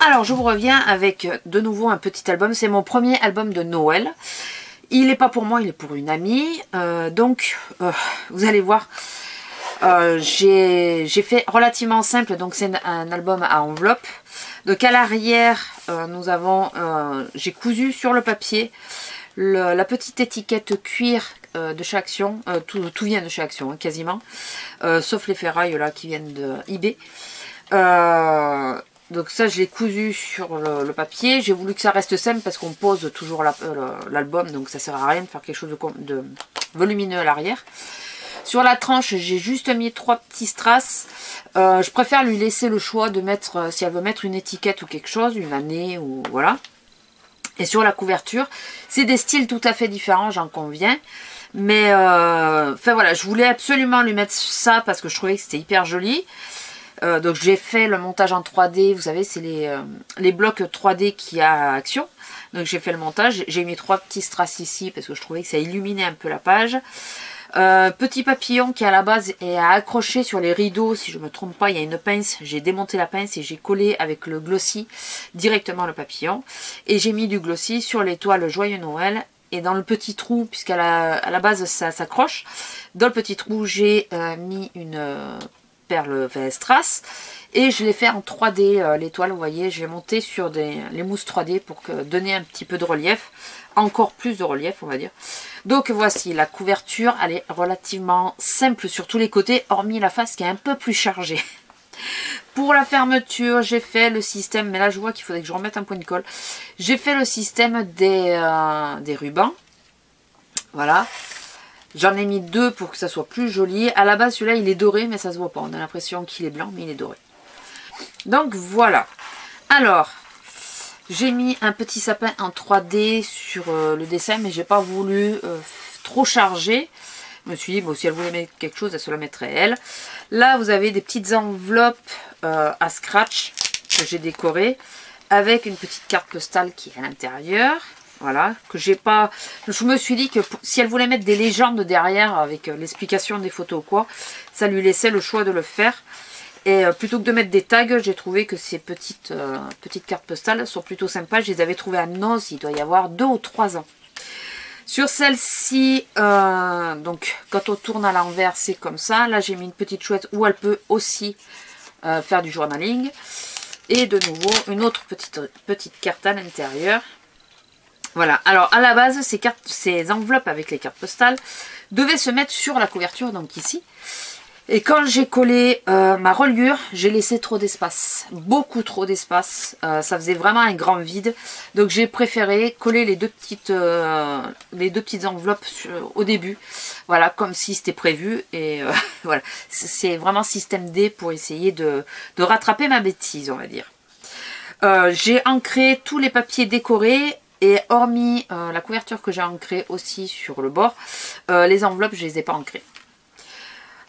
Alors je vous reviens avec de nouveau un petit album. C'est mon premier album de Noël. Il n'est pas pour moi, il est pour une amie. Vous allez voir, j'ai fait relativement simple. Donc c'est un album à enveloppe. Donc à l'arrière, j'ai cousu sur le papier la petite étiquette cuir de chez Action. Tout vient de chez Action, hein, quasiment. Sauf les ferrailles là qui viennent de eBay. Donc ça je l'ai cousu sur le papier. J'ai voulu que ça reste simple parce qu'on pose toujours l'album, donc ça sert à rien de faire quelque chose de volumineux à l'arrière. Sur la tranche j'ai juste mis 3 petits strass. Je préfère lui laisser le choix de mettre, si elle veut mettre une étiquette ou quelque chose, une année ou voilà. Et sur la couverture, c'est des styles tout à fait différents, j'en conviens. Mais enfin voilà, je voulais absolument lui mettre ça parce que je trouvais que c'était hyper joli. Donc j'ai fait le montage en 3D, vous savez c'est les blocs 3D qu'il y a à Action. Donc j'ai fait le montage, j'ai mis 3 petits strass ici parce que je trouvais que ça illuminait un peu la page. Petit papillon qui à la base est à accrocher sur les rideaux, si je ne me trompe pas il y a une pince, j'ai démonté la pince et j'ai collé avec le glossy directement le papillon. Et j'ai mis du glossy sur l'étoile Joyeux Noël. Et dans le petit trou, puisqu'à la base ça s'accroche, dans le petit trou j'ai mis une perle strass et je l'ai fait en 3D l'étoile, vous voyez, j'ai monté sur les mousses 3D pour donner un petit peu de relief, encore plus de relief on va dire. Donc voici la couverture, elle est relativement simple sur tous les côtés, hormis la face qui est un peu plus chargée. Pour la fermeture, j'ai fait le système, mais là je vois qu'il faudrait que je remette un point de colle. J'ai fait le système des rubans, voilà. J'en ai mis 2 pour que ça soit plus joli. À la base, celui-là, il est doré, mais ça se voit pas. On a l'impression qu'il est blanc, mais il est doré. Donc, voilà. Alors, j'ai mis un petit sapin en 3D sur le dessin, mais j'ai pas voulu trop charger. Je me suis dit, bon, si elle voulait mettre quelque chose, elle se la mettrait elle. Là, vous avez des petites enveloppes à scratch que j'ai décorées avec une petite carte postale qui est à l'intérieur. Voilà, que j'ai pas... Je me suis dit que si elle voulait mettre des légendes derrière avec l'explication des photos ou quoi, ça lui laissait le choix de le faire. Et plutôt que de mettre des tags, j'ai trouvé que ces petites cartes postales sont plutôt sympas. Je les avais trouvées à Noz, il doit y avoir 2 ou 3 ans. Sur celle-ci, donc quand on tourne à l'envers, c'est comme ça. Là, j'ai mis une petite chouette où elle peut aussi faire du journaling. Et de nouveau, une autre petite carte à l'intérieur. Voilà, alors à la base, ces enveloppes avec les cartes postales devaient se mettre sur la couverture, donc ici. Et quand j'ai collé ma reliure, j'ai laissé trop d'espace, beaucoup trop d'espace. Ça faisait vraiment un grand vide. Donc j'ai préféré coller les deux petites enveloppes au début. Voilà, comme si c'était prévu. Et voilà, c'est vraiment système D pour essayer de rattraper ma bêtise, on va dire. J'ai ancré tous les papiers décorés. Et hormis la couverture que j'ai ancrée aussi sur le bord, les enveloppes, je ne les ai pas ancrées.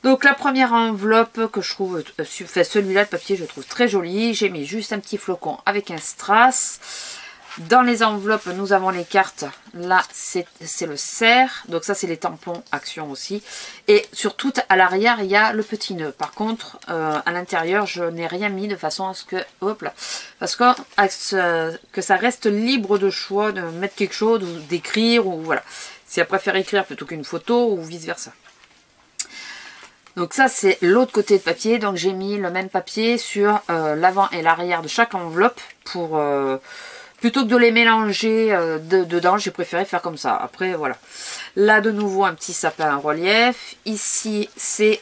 Donc la première enveloppe que je trouve, celui-là, le papier, je trouve très joli. J'ai mis juste un petit flocon avec un strass. Dans les enveloppes, nous avons les cartes. Là, c'est le cerf. Donc ça, c'est les tampons Action aussi. Et surtout, à l'arrière, il y a le petit nœud. Par contre, à l'intérieur, je n'ai rien mis de façon à ce que... Hop là. Parce que ça reste libre de choix de mettre quelque chose ou d'écrire. Ou voilà. Si elle préfère écrire plutôt qu'une photo ou vice-versa. Donc ça, c'est l'autre côté de papier. Donc j'ai mis le même papier sur l'avant et l'arrière de chaque enveloppe pour... plutôt que de les mélanger dedans, j'ai préféré faire comme ça. Après, voilà. Là, de nouveau, un petit sapin en relief. Ici, c'est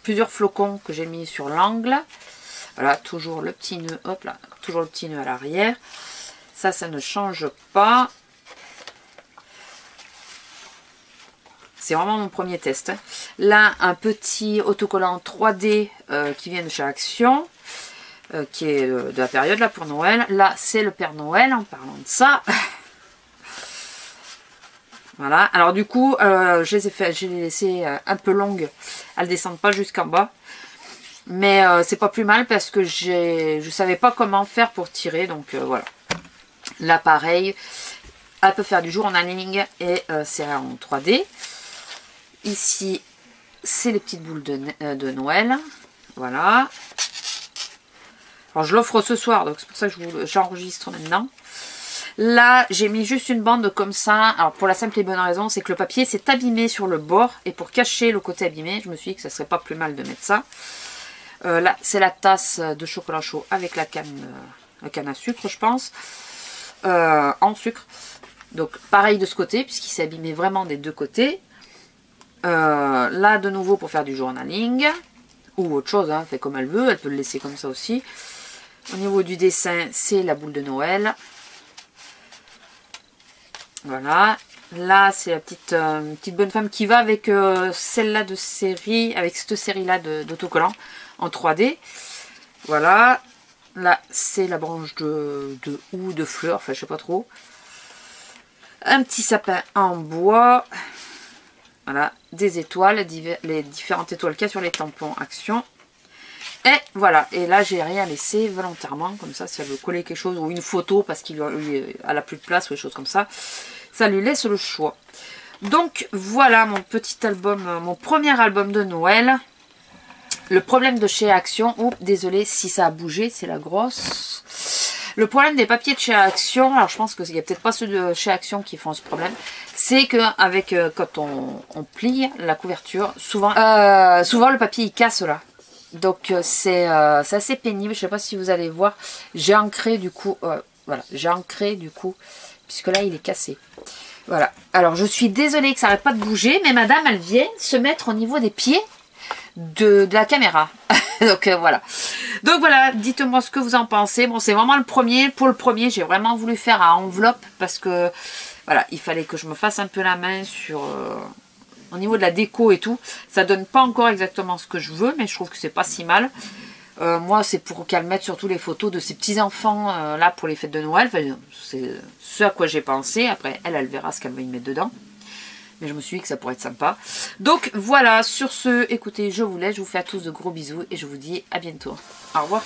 plusieurs flocons que j'ai mis sur l'angle. Voilà, toujours le petit nœud. Hop là, toujours le petit nœud à l'arrière. Ça ne change pas. C'est vraiment mon premier test. Là, un petit autocollant 3D qui vient de chez Action. Qui est de la période là pour Noël. Là, c'est le Père Noël en parlant de ça. Voilà. Alors du coup, je les ai laissées un peu longues. Elles ne descendent pas jusqu'en bas. Mais c'est pas plus mal parce que je savais pas comment faire pour tirer. Donc voilà. Là, pareil. Elle peut faire du journaling et c'est en 3D. Ici, c'est les petites boules de Noël. Voilà. Alors je l'offre ce soir, donc c'est pour ça que j'enregistre maintenant. Là, j'ai mis juste une bande comme ça. Alors pour la simple et bonne raison, c'est que le papier s'est abîmé sur le bord. Et pour cacher le côté abîmé, je me suis dit que ça serait pas plus mal de mettre ça. Là, c'est la tasse de chocolat chaud avec la canne à sucre, je pense. En sucre. Donc pareil de ce côté, puisqu'il s'est abîmé vraiment des deux côtés. Là, de nouveau, pour faire du journaling. Ou autre chose, hein, fait comme elle veut. Elle peut le laisser comme ça aussi. Au niveau du dessin, c'est la boule de Noël. Voilà. Là, c'est la petite bonne femme qui va avec celle-là de série, avec cette série-là d'autocollants en 3D. Voilà. Là, c'est la branche de houx, de fleurs, enfin, je sais pas trop. Un petit sapin en bois. Voilà. Des étoiles, les différentes étoiles qu'il y a sur les tampons Action. Et voilà, et là j'ai rien laissé volontairement, comme ça si elle veut coller quelque chose ou une photo parce qu'elle a plus de place ou des choses comme ça, ça lui laisse le choix. Donc voilà mon petit album, mon premier album de Noël. Le problème de chez Action, oups, désolé si ça a bougé, c'est la grosse. Le problème des papiers de chez Action, alors je pense qu'il n'y a peut-être pas ceux de chez Action qui font ce problème, c'est que avec quand on plie la couverture, souvent le papier il casse là. Donc c'est assez pénible, je sais pas si vous allez voir, j'ai ancré du coup, voilà, j'ai ancré du coup, puisque là il est cassé. Voilà, alors je suis désolée que ça n'arrête pas de bouger, mais madame elle vient se mettre au niveau des pieds de la caméra. Donc voilà. Donc voilà, dites-moi ce que vous en pensez. Bon, c'est vraiment le premier. Pour le premier, j'ai vraiment voulu faire à enveloppe parce que voilà, il fallait que je me fasse un peu la main sur au niveau de la déco et tout. Ça donne pas encore exactement ce que je veux, mais je trouve que c'est pas si mal. Moi, c'est pour qu'elle mette surtout les photos de ses petits-enfants là pour les fêtes de Noël. Enfin, c'est ce à quoi j'ai pensé. Après, elle verra ce qu'elle va y mettre dedans. Mais je me suis dit que ça pourrait être sympa. Donc voilà, sur ce, écoutez, je vous laisse. Je vous fais à tous de gros bisous et je vous dis à bientôt. Au revoir.